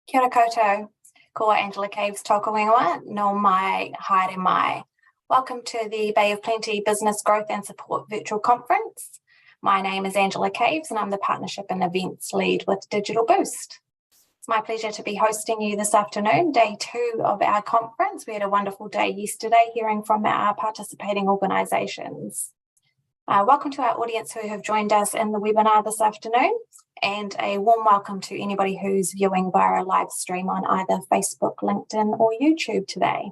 Kia ora koutou, ko Angela Caves tōku ingoa, no mai, haere mai. Welcome to the Bay of Plenty Business Growth and Support Virtual Conference. My name is Angela Caves and I'm the Partnership and Events Lead with Digital Boost. It's my pleasure to be hosting you this afternoon, day 2 of our conference. We had a wonderful day yesterday hearing from our participating organisations. Welcome to our audience who have joined us in the webinar this afternoon, and a warm welcome to anybody who's viewing via a live stream on either Facebook, LinkedIn or YouTube today.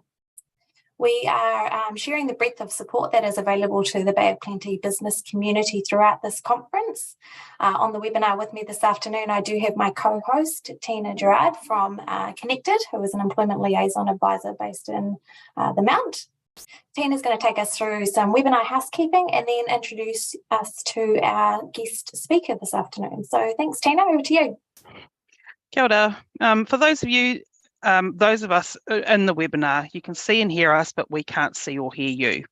We are sharing the breadth of support that is available to the Bay of Plenty business community throughout this conference. On the webinar with me this afternoon, I do have my co-host, Tina Gerard from Connected, who is an employment liaison advisor based in the Mount. Tina is going to take us through some webinar housekeeping and then introduce us to our guest speaker this afternoon. So thanks, Tina, over to you. Kia ora. For those of you, those of us in the webinar, you can see and hear us, but we can't see or hear you.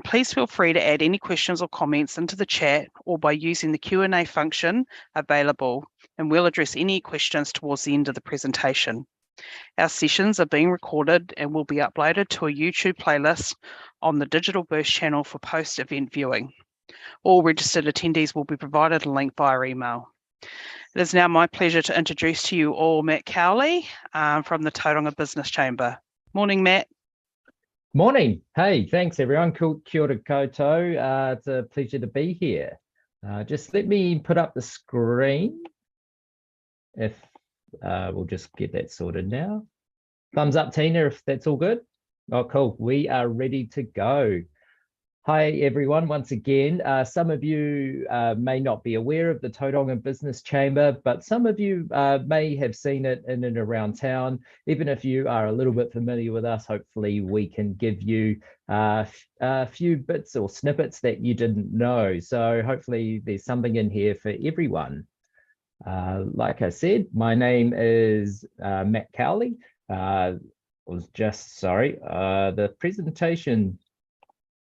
Please feel free to add any questions or comments into the chat or by using the Q&A function available, and we'll address any questions towards the end of the presentation. Our sessions are being recorded and will be uploaded to a YouTube playlist on the Digital Boost channel for post-event viewing. All registered attendees will be provided a link via email. It is now my pleasure to introduce to you all Matt Cowley from the Tauranga Business Chamber. Morning, Matt. Morning. Hey, thanks everyone. Kia ora koutou. It's a pleasure to be here. Just let me put up the screen. If we'll just get that sorted now. Thumbs up, Tina, if that's all good. Oh, cool. We are ready to go. Hi, everyone. Once again, some of you may not be aware of the Tauranga Business Chamber, but some of you may have seen it in and around town. Even if you are a little bit familiar with us, hopefully we can give you a few bits or snippets that you didn't know. So hopefully there's something in here for everyone. Like I said, my name is Matt Cowley. The presentation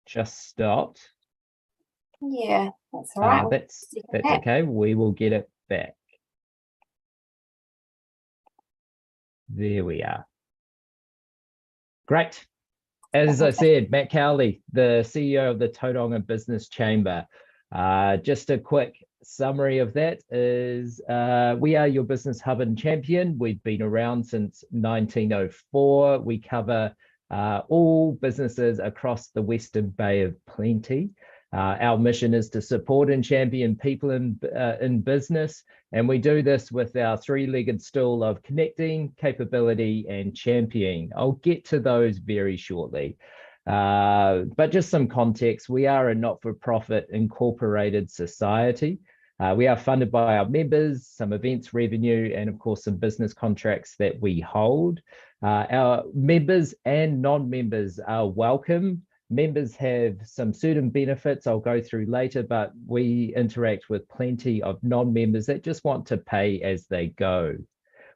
just stopped. Yeah, that's all right. That's okay. We will get it back. There we are. Great. As I said, Matt Cowley, the CEO of the Tauranga Business Chamber. Just a quick summary of that is we are your business hub and champion. We've been around since 1904. We cover all businesses across the Western Bay of Plenty. Our mission is to support and champion people in business, and we do this with our three-legged stool of connecting, capability, and championing. I'll get to those very shortly. But just some context, we are a not-for-profit incorporated society. We are funded by our members, some events revenue, and of course some business contracts that we hold. Our members and non-members are welcome. Members have some certain benefits I'll go through later, but we interact with plenty of non-members that just want to pay as they go.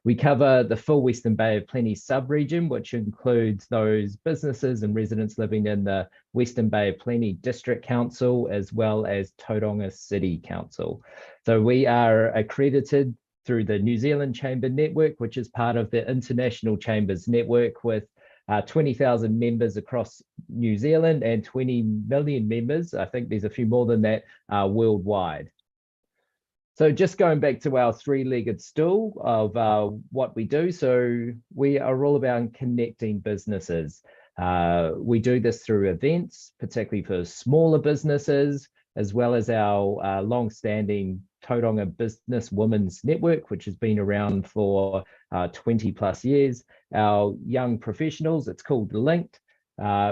We cover the full Western Bay of Plenty sub-region, which includes those businesses and residents living in the Western Bay of Plenty District Council, as well as Tauranga City Council. So we are accredited through the New Zealand Chamber Network, which is part of the International Chambers Network with 20,000 members across New Zealand and 20 million members. I think there's a few more than that worldwide. So just going back to our three-legged stool of what we do. So we are all about connecting businesses. We do this through events, particularly for smaller businesses, as well as our long-standing Tauranga Business Women's Network, which has been around for 20 plus years. Our young professionals, it's called Linked.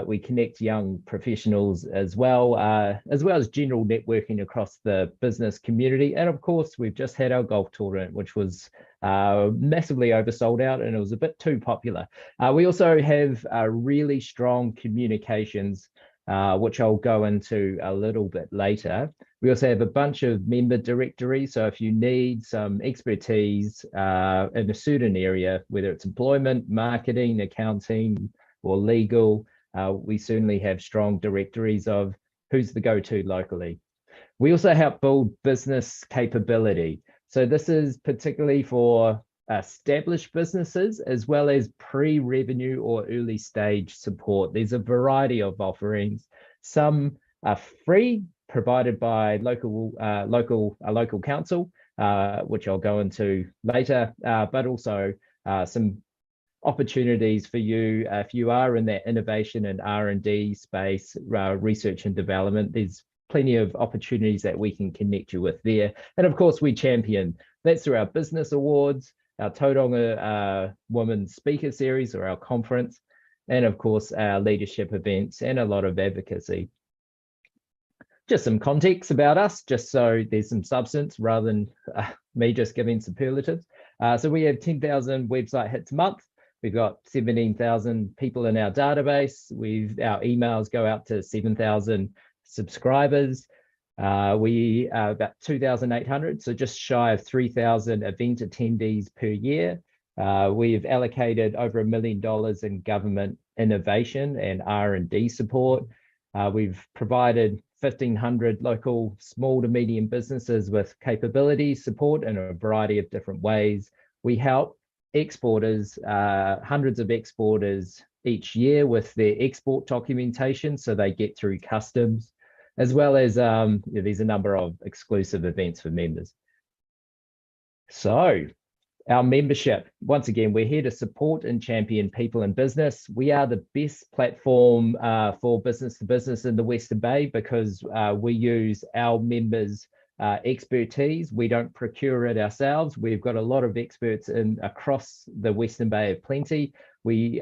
We connect young professionals as well as general networking across the business community. And of course, we've just had our golf tournament, which was massively oversold out and it was a bit too popular. We also have really strong communications, which I'll go into a little bit later. We also have a bunch of member directories. So if you need some expertise in a certain area, whether it's employment, marketing, accounting, or legal, we certainly have strong directories of who's the go-to locally. We also help build business capability. So this is particularly for established businesses, as well as pre-revenue or early stage support. There's a variety of offerings. Some are free, provided by local council, which I'll go into later, but also some opportunities for you if you are in that innovation and R&D space, research and development. There's plenty of opportunities that we can connect you with there. And of course, we champion. That's through our business awards, our Tauranga Women Speaker Series, or our conference, and of course, our leadership events and a lot of advocacy. Just some context about us, just so there's some substance rather than me just giving superlatives. So we have 10,000 website hits a month. We've got 17,000 people in our database. Our emails go out to 7,000 subscribers. We are about 2,800, so just shy of 3,000 event attendees per year. We've allocated over $1 million in government innovation and R&D support. We've provided 1,500 local small to medium businesses with capability support in a variety of different ways. We help exporters, hundreds of exporters each year with their export documentation so they get through customs, as well as there's a number of exclusive events for members. So our membership, once again, we're here to support and champion people in business. We are the best platform for business to business in the Western Bay because we use our members' expertise. We don't procure it ourselves. We've got a lot of experts across the Western Bay of Plenty. We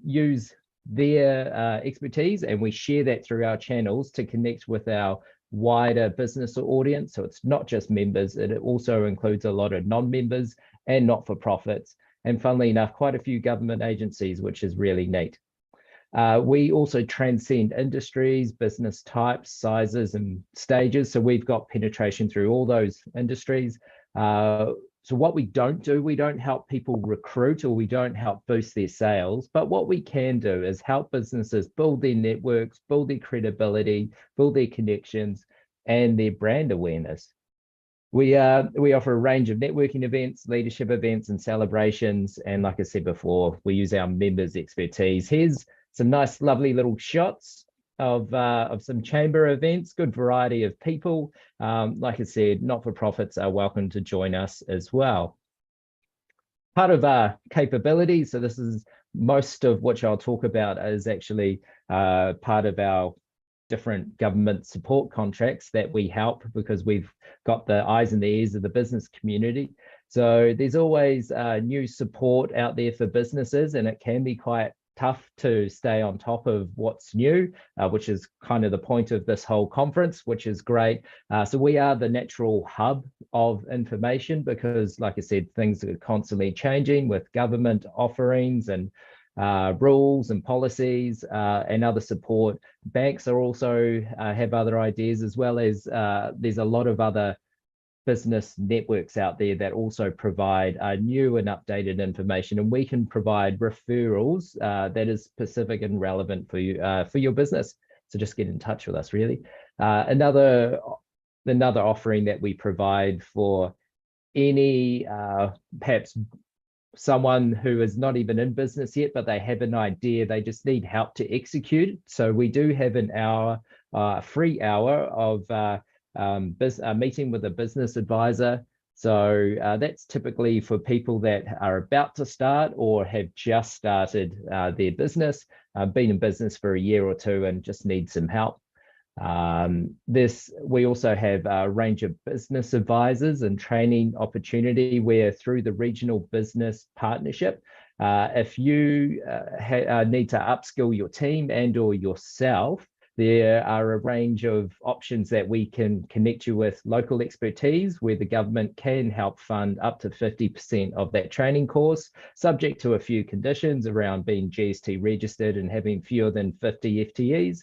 use their expertise and we share that through our channels to connect with our wider business audience. So it's not just members, it also includes a lot of non-members and not-for-profits, and funnily enough, quite a few government agencies, which is really neat. We also transcend industries, business types, sizes, and stages. So we've got penetration through all those industries. So what we don't do, we don't help people recruit or we don't help boost their sales, but what we can do is help businesses build their networks, build their credibility, build their connections, and their brand awareness. We offer a range of networking events, leadership events, and celebrations. And like I said before, we use our members' expertise. Here's some nice, lovely little shots of some chamber events, good variety of people. Like I said, not-for-profits are welcome to join us as well. Part of our capability, so this is most of what I'll talk about is actually part of our different government support contracts that we help because we've got the eyes and the ears of the business community. So there's always new support out there for businesses, and it can be quite tough to stay on top of what's new, which is kind of the point of this whole conference, which is great. So we are the natural hub of information because, like I said, things are constantly changing with government offerings and rules and policies and other support. Banks are also have other ideas, as well as there's a lot of other business networks out there that also provide new and updated information, and we can provide referrals that is specific and relevant for you for your business. So just get in touch with us, really. Another offering that we provide for any perhaps someone who is not even in business yet, but they have an idea, they just need help to execute. So we do have an hour, free hour of meeting with a business advisor. So that's typically for people that are about to start or have just started their business, been in business for a year or two and just need some help. We also have a range of business advisors and training opportunity where through the regional business partnership, if you need to upskill your team and or yourself, there are a range of options that we can connect you with local expertise where the government can help fund up to 50% of that training course, subject to a few conditions around being GST registered and having fewer than 50 FTEs.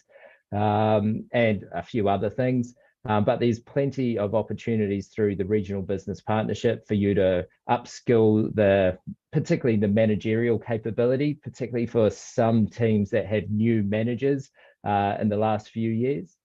And a few other things, but there's plenty of opportunities through the regional business partnership for you to upskill particularly the managerial capability, particularly for some teams that had new managers in the last few years.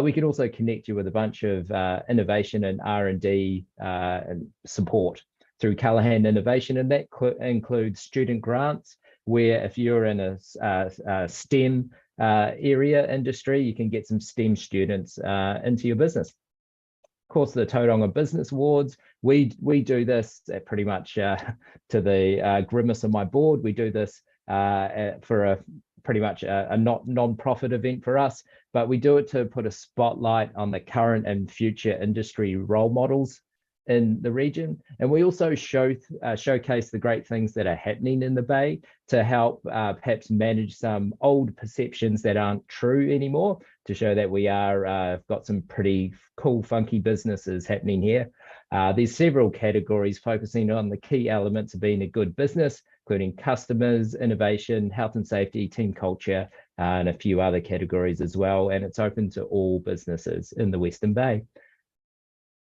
We can also connect you with a bunch of innovation and R&D and support. through Callaghan Innovation, and that includes student grants, where if you're in a STEM area industry, you can get some STEM students into your business. Of course, the Tauranga Business Awards, we do this pretty much to the grimace of my board. We do this for pretty much a non-profit event for us, but we do it to put a spotlight on the current and future industry role models in the region. And we also showcase the great things that are happening in the Bay to help perhaps manage some old perceptions that aren't true anymore, to show that we are got some pretty cool, funky businesses happening here. There's several categories focusing on the key elements of being a good business, including customers, innovation, health and safety, team culture, and a few other categories as well. And it's open to all businesses in the Western Bay.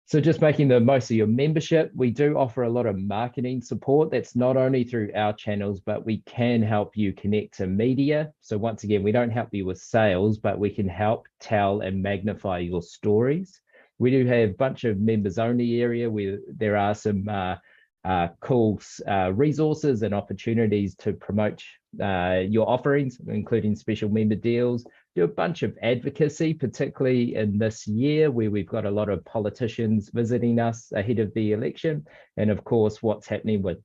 So just making the most of your membership, we do offer a lot of marketing support. That's not only through our channels, but we can help you connect to media. So once again, we don't help you with sales, but we can help tell and magnify your stories. We do have a bunch of members only area where there are some cool resources and opportunities to promote your offerings, including special member deals. Do a bunch of advocacy, particularly in this year where we've got a lot of politicians visiting us ahead of the election, and of course what's happening with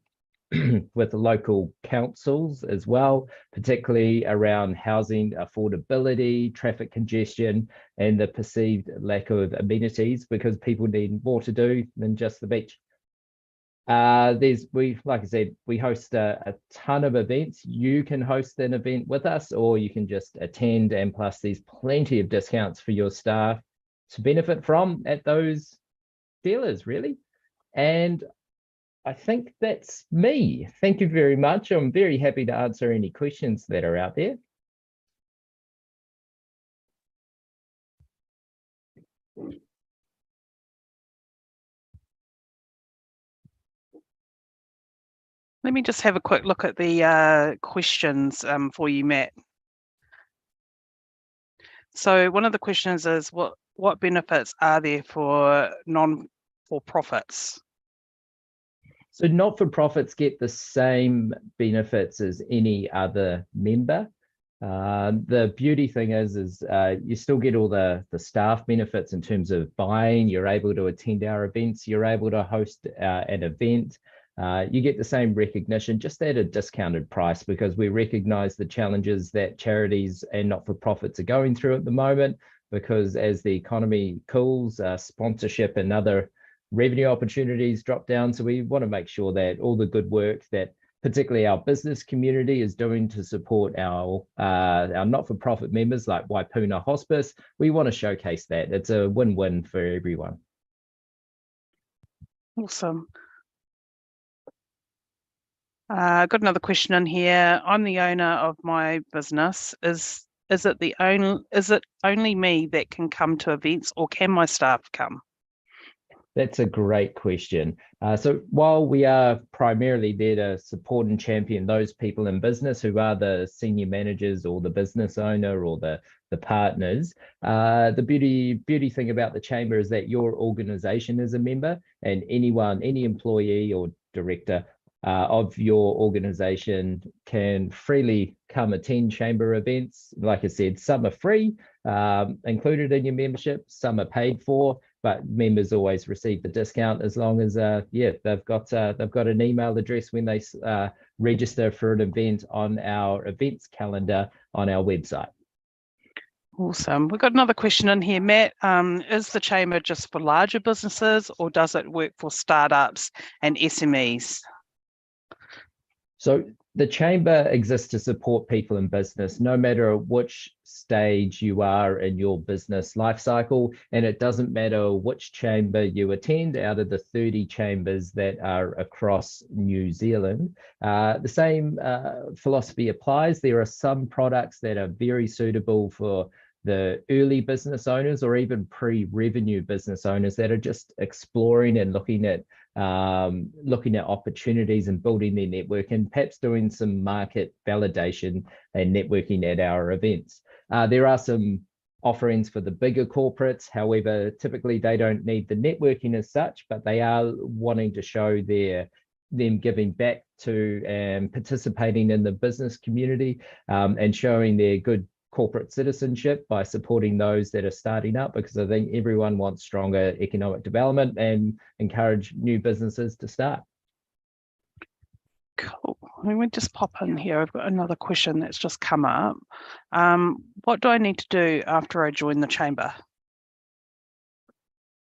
with the local councils as well, particularly around housing affordability, traffic congestion, and the perceived lack of amenities, because people need more to do than just the beach. Like I said, we host a ton of events. You can host an event with us, or you can just attend, and plus there's plenty of discounts for your staff to benefit from at those dealers, really. And I think that's me. Thank you very much. I'm very happy to answer any questions that are out there. Let me just have a quick look at the questions for you, Matt. So one of the questions is, what benefits are there for non-for-profits? So not-for-profits get the same benefits as any other member. The beauty thing is you still get all the staff benefits in terms of buying. You're able to attend our events. You're able to host an event. You get the same recognition, just at a discounted price, because we recognize the challenges that charities and not-for-profits are going through at the moment, because as the economy cools, sponsorship and other revenue opportunities drop down. So we want to make sure that all the good work that particularly our business community is doing to support our not-for-profit members like Waipuna Hospice, we want to showcase that. It's a win-win for everyone. Awesome. Got another question in here. I'm the owner of my business. Is it only me that can come to events, or can my staff come? That's a great question. So while we are primarily there to support and champion those people in business who are the senior managers or the business owner or the partners, the beauty thing about the chamber is that your organization is a member, and any employee or director of your organization can freely come attend chamber events. Like I said, some are free, included in your membership, some are paid for, but members always receive the discount as long as they've got an email address when they register for an event on our events calendar on our website. Awesome. We've got another question in here, Matt. Is the chamber just for larger businesses, or does it work for startups and SMEs? So the chamber exists to support people in business, no matter which stage you are in your business life cycle, and it doesn't matter which chamber you attend out of the 30 chambers that are across New Zealand. The same philosophy applies. There are some products that are very suitable for the early business owners or even pre-revenue business owners that are just exploring and looking at opportunities and building their network, and perhaps doing some market validation and networking at our events. There are some offerings for the bigger corporates. However, typically they don't need the networking as such, but they are wanting to show them giving back to and participating in the business community, and showing their good corporate citizenship by supporting those that are starting up, because I think everyone wants stronger economic development and encourage new businesses to start. Cool. Let me just pop in here. I've got another question that's just come up. What do I need to do after I join the chamber?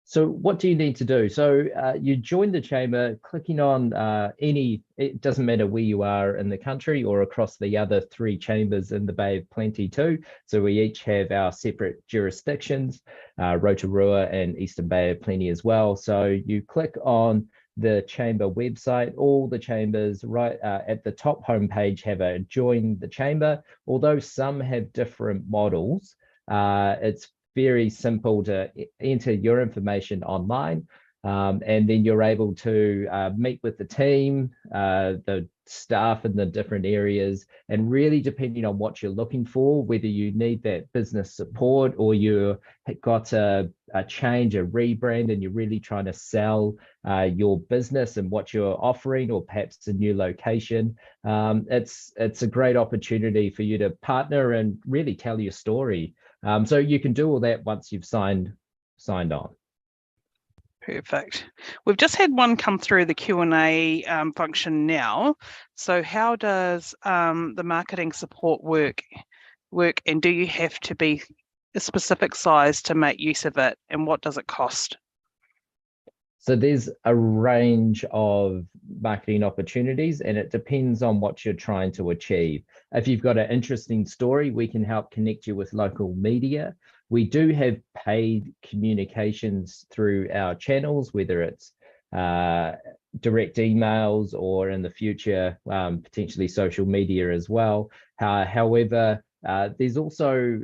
So what do you need to do? So you join the chamber clicking on it doesn't matter where you are in the country or across the other 3 chambers in the Bay of Plenty too. So we each have our separate jurisdictions, Rotorua and Eastern Bay of Plenty as well. So you click on the chamber website. All the chambers right at the top homepage have a join the chamber. Although some have different models, it's very simple to enter your information online, and then you're able to meet with the team, the staff in the different areas, and really depending on what you're looking for, whether you need that business support or you got a change, a rebrand, and you're really trying to sell your business and what you're offering, or perhaps a new location, it's a great opportunity for you to partner and really tell your story. So you can do all that once you've signed on. Perfect. We've just had one come through the Q&A function now. So how does the marketing support work, and do you have to be a specific size to make use of it, and what does it cost? So there's a range of marketing opportunities, and it depends on what you're trying to achieve. If you've got an interesting story, we can help connect you with local media. We do have paid communications through our channels, whether it's direct emails or in the future, potentially social media as well. However, there's also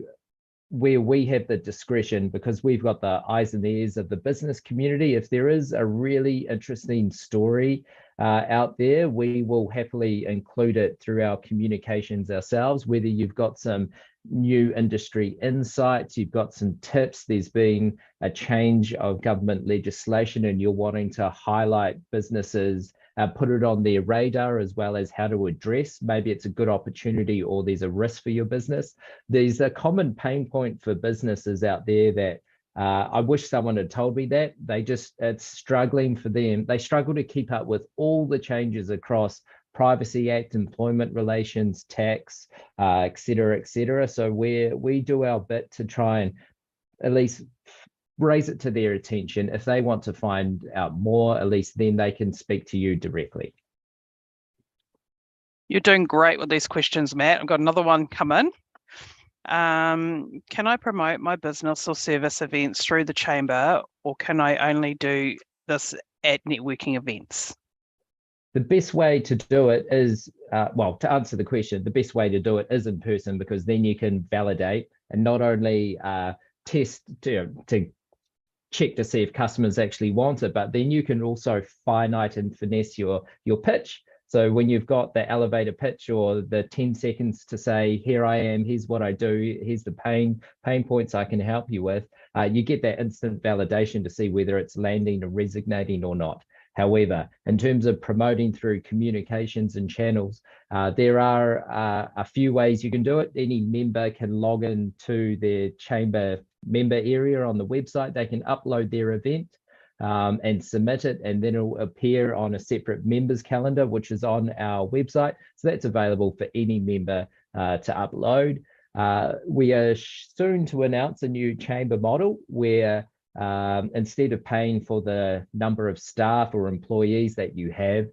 where we have the discretion, because we've got the eyes and ears of the business community. If there is a really interesting story out there, we will happily include it through our communications ourselves, whether you've got some new industry insights, you've got some tips, there's been a change of government legislation and you're wanting to highlight businesses, put it on their radar, as well as how to address, maybe it's a good opportunity or there's a risk for your business. There's a common pain point for businesses out there that I wish someone had told me that. It's struggling for them. They struggle to keep up with all the changes across Privacy Act, employment relations, tax, et cetera, et cetera. So we do our bit to try and at least raise it to their attention. If they want to find out more, at least then they can speak to you directly. You're doing great with these questions, Matt. I've got another one come in. Can I promote my business or service events through the chamber, or can I only do this at networking events? The best way to do it is, well, to answer the question, the best way to do it is in person, because then you can validate and not only test to check to see if customers actually want it, but then you can also finite and finesse your pitch. So when you've got the elevator pitch or the 10 seconds to say, here I am, here's what I do, here's the pain points I can help you with, you get that instant validation to see whether it's landing or resonating or not. However, in terms of promoting through communications and channels, there are a few ways you can do it. Any member can log in to their chamber member area on the website. They can upload their event and submit it, and then it'll appear on a separate members calendar, which is on our website. So that's available for any member to upload. We are soon to announce a new chamber model where instead of paying for the number of staff or employees that you have,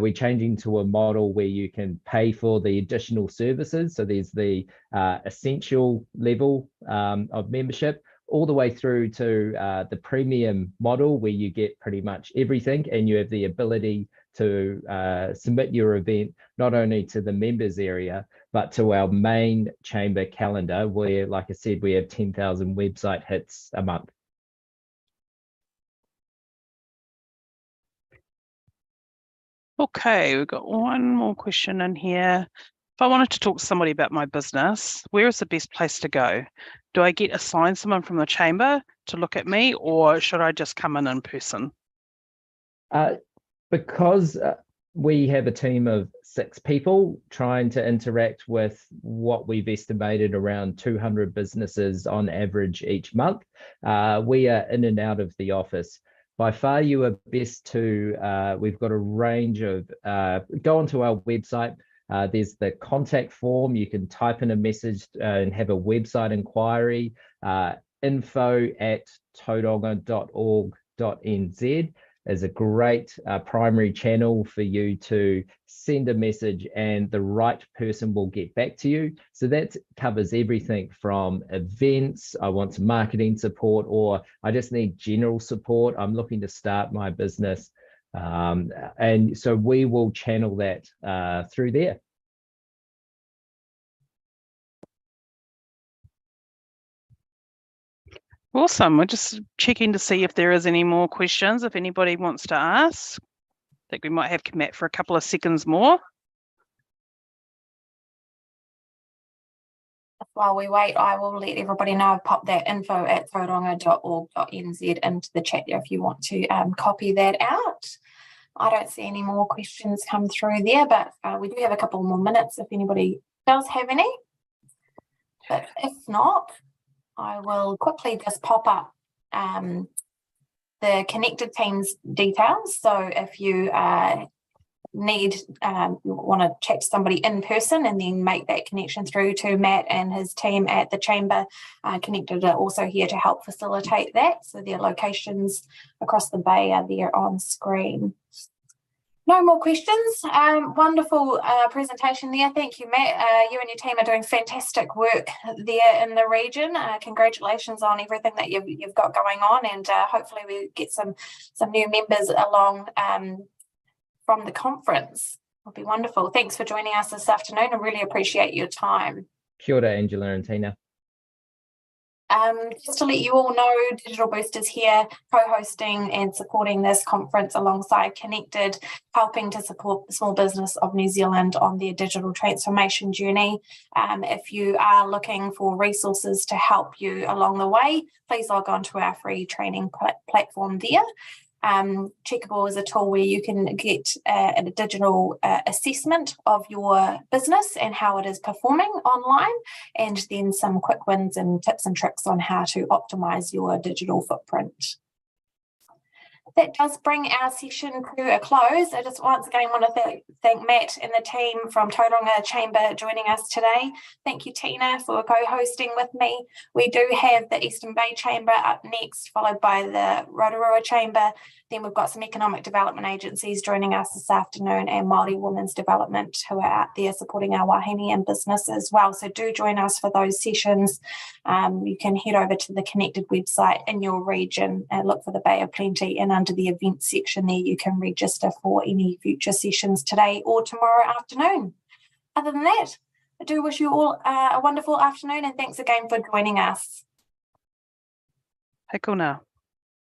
we're changing to a model where you can pay for the additional services. So there's the essential level of membership, all the way through to the premium model, where you get pretty much everything, and you have the ability to submit your event not only to the members area, but to our main chamber calendar, where, like I said, we have 10,000 website hits a month. Okay, we've got one more question in here. If I wanted to talk to somebody about my business, where is the best place to go? Do I get assigned someone from the chamber to look at me, or should I just come in person? Because we have a team of 6 people trying to interact with what we've estimated around 200 businesses on average each month, we are in and out of the office. By far, you are best to, we've got a range of, go onto our website. There's the contact form. You can type in a message and have a website inquiry, info@tauranga.org.nz is a great primary channel for you to send a message and the right person will get back to you. So that covers everything from events, I want some marketing support, or I just need general support. I'm looking to start my business. And so we will channel that through there. Awesome. We're just checking to see if there is any more questions, if anybody wants to ask. I think we might have Matt for a couple of seconds more. While we wait, I will let everybody know. I've popped that info@tauranga.org.nz into the chat there if you want to copy that out. I don't see any more questions come through there, but we do have a couple more minutes if anybody does have any. But if not, I will quickly just pop up the connected team's details. So if you want to chat to somebody in person and then make that connection through to Matt and his team at the Chamber, Connected are also here to help facilitate that. So their locations across the bay are there on screen. No more questions. Wonderful presentation there. Thank you, Matt. You and your team are doing fantastic work there in the region. Congratulations on everything that you've got going on, and hopefully we get some new members along from the conference. It'll be wonderful. Thanks for joining us this afternoon. I really appreciate your time. Kia ora, Angela and Tina. Just to let you all know, Digital Boost is here co-hosting and supporting this conference alongside Connected, helping to support the small business of New Zealand on their digital transformation journey. If you are looking for resources to help you along the way, please log on to our free training platform there. Checkable is a tool where you can get a digital assessment of your business and how it is performing online, and then some quick wins and tips and tricks on how to optimize your digital footprint. That does bring our session to a close. I just once again want to thank Matt and the team from Tauranga Chamber joining us today. Thank you, Tina, for co-hosting with me. We do have the Eastern Bay Chamber up next, followed by the Rotorua Chamber. Then we've got some economic development agencies joining us this afternoon, and Māori Women's Development, who are out there supporting our wahine and business as well. So do join us for those sessions. You can head over to the Connected website in your region and look for the Bay of Plenty, and under the events section there you can register for any future sessions today or tomorrow afternoon. Other than that, I do wish you all a wonderful afternoon, and thanks again for joining us. He kona.